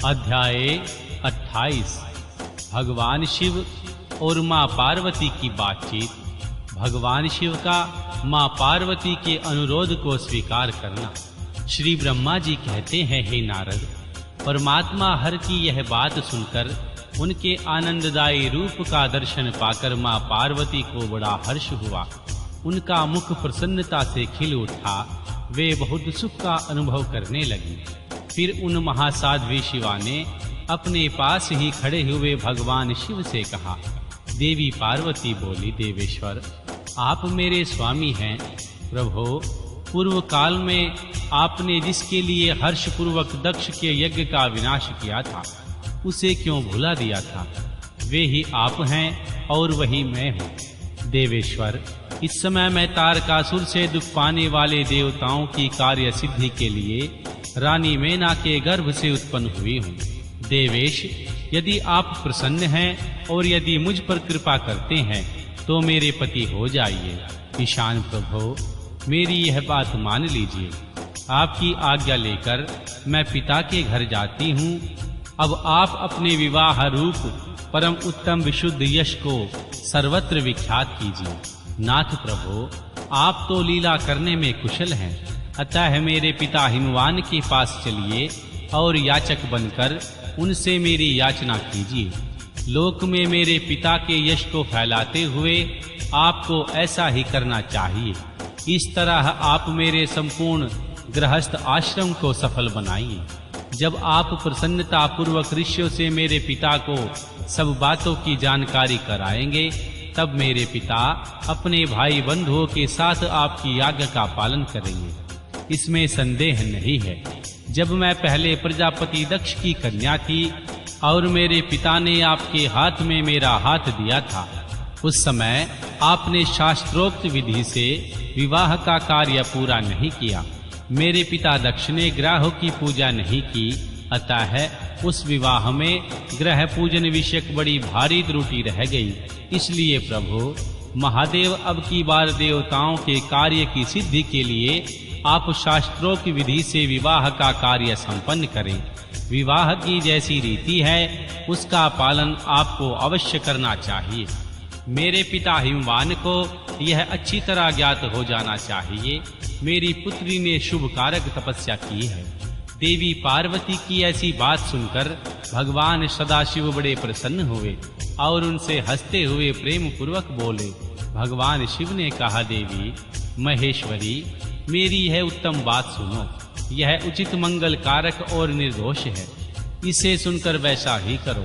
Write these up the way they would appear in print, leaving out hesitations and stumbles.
अध्याय 28 भगवान शिव और मां पार्वती की बातचीत। भगवान शिव का मां पार्वती के अनुरोध को स्वीकार करना। श्री ब्रह्मा जी कहते हैं, हे नारद, परमात्मा हर की यह बात सुनकर उनके आनंददायी रूप का दर्शन पाकर मां पार्वती को बड़ा हर्ष हुआ। उनका मुख प्रसन्नता से खिल उठा। वे बहुत सुख का अनुभव करने लगी। फिर उन महासाध्वी शिवा ने अपने पास ही खड़े हुए भगवान शिव से कहा। देवी पार्वती बोली, देवेश्वर, आप मेरे स्वामी हैं। प्रभो, पूर्व काल में आपने जिसके लिए हर्ष पूर्वक दक्ष के यज्ञ का विनाश किया था, उसे क्यों भुला दिया था? वे ही आप हैं और वही मैं हूँ। देवेश्वर, इस समय मैं तारकासुर से दुख पाने वाले देवताओं की कार्य सिद्धि के लिए रानी मेना के गर्भ से उत्पन्न हुई हूँ। देवेश, यदि आप प्रसन्न हैं और यदि मुझ पर कृपा करते हैं तो मेरे पति हो जाइए। ईशान प्रभो, मेरी यह बात मान लीजिए। आपकी आज्ञा लेकर मैं पिता के घर जाती हूँ। अब आप अपने विवाह रूप परम उत्तम विशुद्ध यश को सर्वत्र विख्यात कीजिए। नाथ प्रभो, आप तो लीला करने में कुशल हैं, अतः मेरे पिता हिमवान के पास चलिए और याचक बनकर उनसे मेरी याचना कीजिए। लोक में मेरे पिता के यश को फैलाते हुए आपको ऐसा ही करना चाहिए। इस तरह आप मेरे संपूर्ण गृहस्थ आश्रम को सफल बनाइए। जब आप प्रसन्नता पूर्वक ऋषियों से मेरे पिता को सब बातों की जानकारी कराएंगे, तब मेरे पिता अपने भाई बंधुओं के साथ आपकी आज्ञा का पालन करेंगे। इसमें संदेह नहीं है। जब मैं पहले प्रजापति दक्ष की कन्या थी और मेरे पिता ने आपके हाथ में मेरा हाथ दिया था, उस समय आपने शास्त्रोक्त विधि से विवाह का कार्य पूरा नहीं किया। मेरे पिता दक्ष ने ग्रहों की पूजा नहीं की, अतः उस विवाह में ग्रह पूजन विषयक बड़ी भारी त्रुटि रह गई। इसलिए प्रभु महादेव, अब की बार देवताओं के कार्य की सिद्धि के लिए आप शास्त्रों की विधि से विवाह का कार्य संपन्न करें। विवाह की जैसी रीति है उसका पालन आपको अवश्य करना चाहिए। मेरे पिता हिमवान को यह अच्छी तरह ज्ञात हो जाना चाहिए, मेरी पुत्री ने शुभ कारक तपस्या की है। देवी पार्वती की ऐसी बात सुनकर भगवान सदाशिव बड़े प्रसन्न हुए और उनसे हंसते हुए प्रेम पूर्वक बोले। भगवान शिव ने कहा, देवी महेश्वरी, मेरी यह उत्तम बात सुनो। यह उचित मंगल कारक और निर्दोष है। इसे सुनकर वैसा ही करो।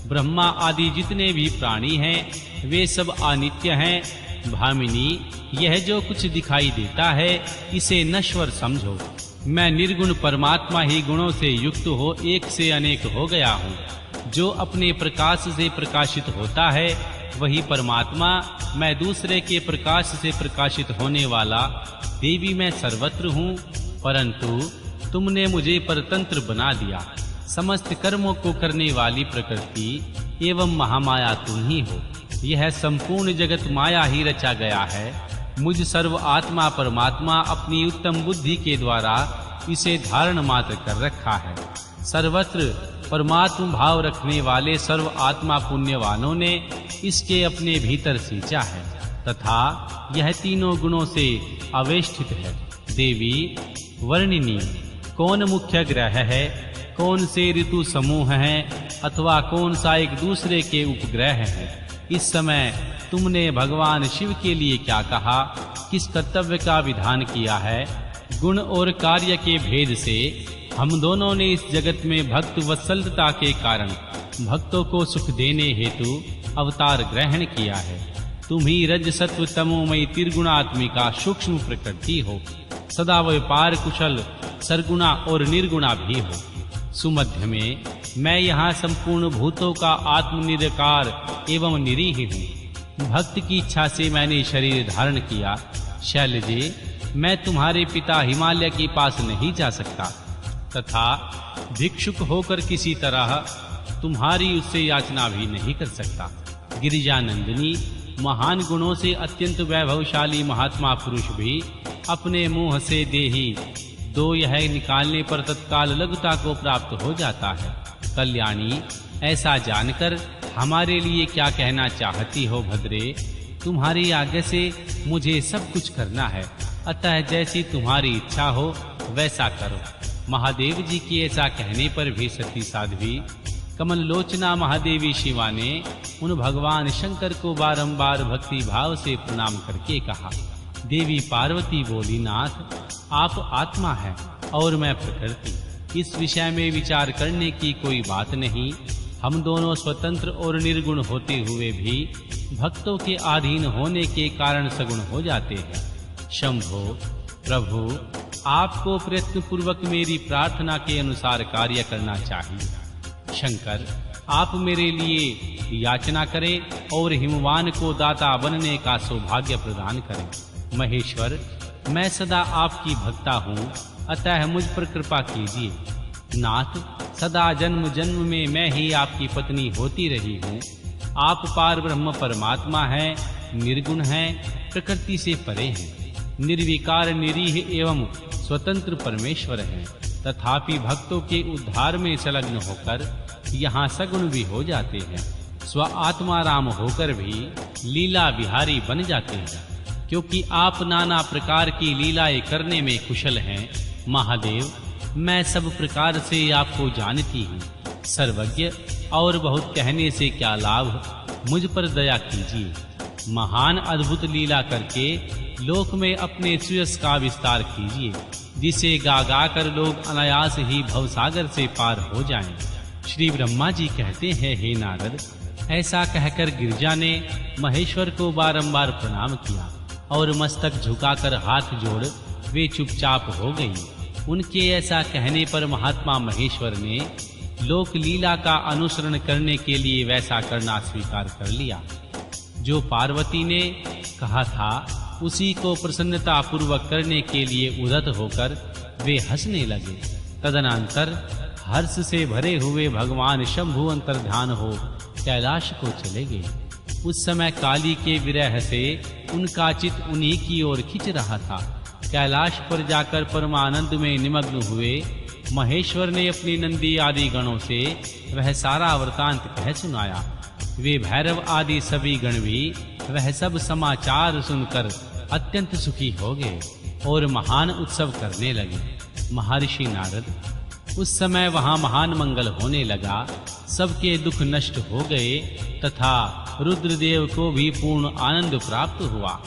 ब्रह्मा आदि जितने भी प्राणी हैं वे सब अनित्य हैं। भामिनी, यह जो कुछ दिखाई देता है इसे नश्वर समझो। मैं निर्गुण परमात्मा ही गुणों से युक्त हो एक से अनेक हो गया हूँ। जो अपने प्रकाश से प्रकाशित होता है वही परमात्मा, मैं दूसरे के प्रकाश से प्रकाशित होने वाला। देवी, मैं सर्वत्र हूँ, परंतु तुमने मुझे परतंत्र बना दिया। समस्त कर्मों को करने वाली प्रकृति एवं महामाया तुम ही हो। यह संपूर्ण जगत माया ही रचा गया है। मुझ सर्व आत्मा परमात्मा अपनी उत्तम बुद्धि के द्वारा इसे धारण मात्र कर रखा है। सर्वत्र परमात्म भाव रखने वाले सर्व आत्मा पुण्यवानों ने इसके अपने भीतर सींचा है तथा यह तीनों गुणों से आवेष्टित है। देवी वर्णिनी, कौन मुख्य ग्रह है, कौन से ऋतु समूह हैं अथवा कौन सा एक दूसरे के उपग्रह हैं? इस समय तुमने भगवान शिव के लिए क्या कहा, किस कर्तव्य का विधान किया है? गुण और कार्य के भेद से हम दोनों ने इस जगत में भक्त वत्सलता के कारण भक्तों को सुख देने हेतु अवतार ग्रहण किया है। तुम ही रज सत्व तमोमयी त्रिगुणात्मिका सूक्ष्म प्रकृति हो। सदा व्यापार कुशल सरगुणा और निर्गुणा भी हो। सुमध्य में मैं यहाँ संपूर्ण भूतों का आत्मनिर्कार एवं निरीह हूँ। भक्त की इच्छा से मैंने शरीर धारण किया। शैलजे, मैं तुम्हारे पिता हिमालय के पास नहीं जा सकता तथा भिक्षुक होकर किसी तरह तुम्हारी उससे याचना भी नहीं कर सकता। गिरिजानंदिनी, महान गुणों से अत्यंत वैभवशाली महात्मा पुरुष भी अपने मुंह से देही दो यह निकालने पर तत्काल लघुता को प्राप्त हो जाता है। कल्याणी, ऐसा जानकर हमारे लिए क्या कहना चाहती हो भद्रे? तुम्हारी आज्ञा से मुझे सब कुछ करना है, अतः जैसी तुम्हारी इच्छा हो वैसा करो। महादेव जी की ऐसा कहने पर भी सती साध्वी कमल लोचना महादेवी शिवा ने उन भगवान शंकर को बारंबार भक्ति भाव से प्रणाम करके कहा। देवी पार्वती बोली, नाथ आप आत्मा है और मैं प्रकृति, इस विषय में विचार करने की कोई बात नहीं। हम दोनों स्वतंत्र और निर्गुण होते हुए भी भक्तों के अधीन होने के कारण सगुण हो जाते हैं। शंभो प्रभु, आपको प्रयत्न पूर्वक मेरी प्रार्थना के अनुसार कार्य करना चाहिए। शंकर, आप मेरे लिए याचना करें और हिमवान को दाता बनने का सौभाग्य प्रदान करें। महेश्वर, मैं सदा आपकी भक्ता हूँ, अतः मुझ पर कृपा कीजिए। नाथ, सदा जन्म जन्म में मैं ही आपकी पत्नी होती रही हूँ। आप पार ब्रह्म परमात्मा हैं, निर्गुण हैं, प्रकृति से परे हैं, निर्विकार निरीह एवं स्वतंत्र परमेश्वर हैं। तथापि भक्तों के उद्धार में संलग्न होकर यहाँ सगुण भी हो जाते हैं, स्व आत्मा राम होकर भी लीला बिहारी बन जाते हैं, क्योंकि आप नाना प्रकार की लीलाएं करने में कुशल हैं। महादेव, मैं सब प्रकार से आपको जानती हूँ, सर्वज्ञ और बहुत कहने से क्या लाभ, मुझ पर दया कीजिए। महान अद्भुत लीला करके लोक में अपने सुयश का विस्तार कीजिए, जिसे गा गा कर लोग अनायास ही भवसागर से पार हो जाएं। श्री ब्रह्मा जी कहते हैं, हे नारद, ऐसा कहकर गिरजा ने महेश्वर को बारंबार प्रणाम किया और मस्तक झुकाकर हाथ जोड़ वे चुपचाप हो गई। उनके ऐसा कहने पर महात्मा महेश्वर ने लोक लीला का अनुसरण करने के लिए वैसा करना स्वीकार कर लिया। जो पार्वती ने कहा था उसी को प्रसन्नता पूर्वक करने के लिए उद्यत होकर वे हंसने लगे। तदनंतर हर्ष से भरे हुए भगवान शंभु अंतर्ध्यान हो कैलाश को चले गए। उस समय काली के विरह से उनका चित्त उन्हीं की ओर खिंच रहा था। कैलाश पर जाकर परमानंद में निमग्न हुए महेश्वर ने अपनी नंदी आदि गणों से वह सारा वृतांत कह सुनाया। वे भैरव आदि सभी गण भी वह सब समाचार सुनकर अत्यंत सुखी हो गए और महान उत्सव करने लगे। महर्षि नारद, उस समय वहां महान मंगल होने लगा, सबके दुख नष्ट हो गए तथा रुद्रदेव को भी पूर्ण आनंद प्राप्त हुआ।